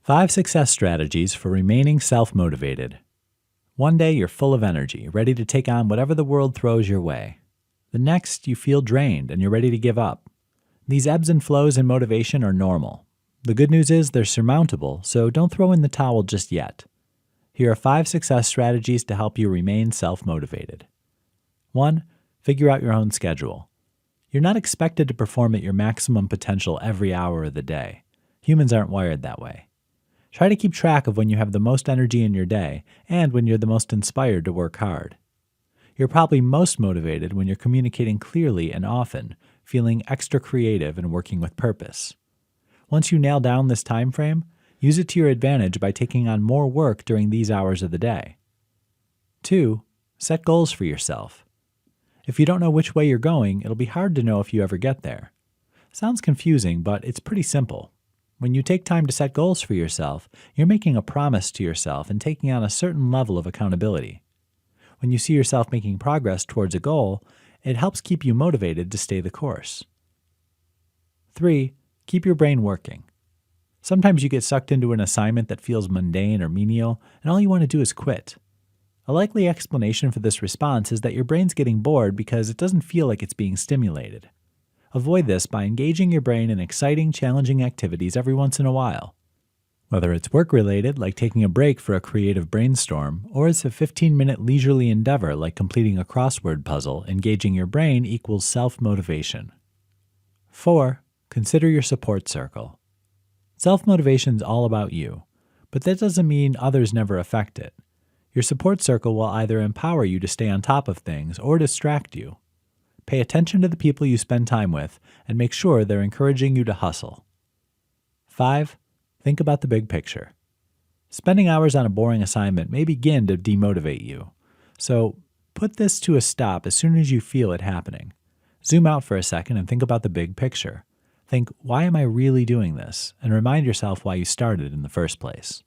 5 success strategies for remaining self-motivated. One day you're full of energy, ready to take on whatever the world throws your way. The next, you feel drained and you're ready to give up. These ebbs and flows in motivation are normal. The good news is they're surmountable, so don't throw in the towel just yet. Here are 5 success strategies to help you remain self-motivated. 1. Figure out your own schedule. You're not expected to perform at your maximum potential every hour of the day. Humans aren't wired that way. Try to keep track of when you have the most energy in your day and when you're the most inspired to work hard. You're probably most motivated when you're communicating clearly and often, feeling extra creative and working with purpose. Once you nail down this time frame, use it to your advantage by taking on more work during these hours of the day. 2. Set goals for yourself. If you don't know which way you're going, it'll be hard to know if you ever get there. Sounds confusing, but it's pretty simple. When you take time to set goals for yourself, you're making a promise to yourself and taking on a certain level of accountability. When you see yourself making progress towards a goal, it helps keep you motivated to stay the course. 3. Keep your brain working. Sometimes you get sucked into an assignment that feels mundane or menial, and all you want to do is quit. A likely explanation for this response is that your brain's getting bored because it doesn't feel like it's being stimulated. Avoid this by engaging your brain in exciting, challenging activities every once in a while. Whether it's work-related, like taking a break for a creative brainstorm, or it's a 15-minute leisurely endeavor like completing a crossword puzzle, engaging your brain equals self-motivation. 4. Consider your support circle. Self-motivation is all about you, but that doesn't mean others never affect it. Your support circle will either empower you to stay on top of things or distract you. Pay attention to the people you spend time with and make sure they're encouraging you to hustle. 5. Think about the big picture. Spending hours on a boring assignment may begin to demotivate you, so put this to a stop as soon as you feel it happening. Zoom out for a second and think about the big picture. Think, why am I really doing this? And remind yourself why you started in the first place.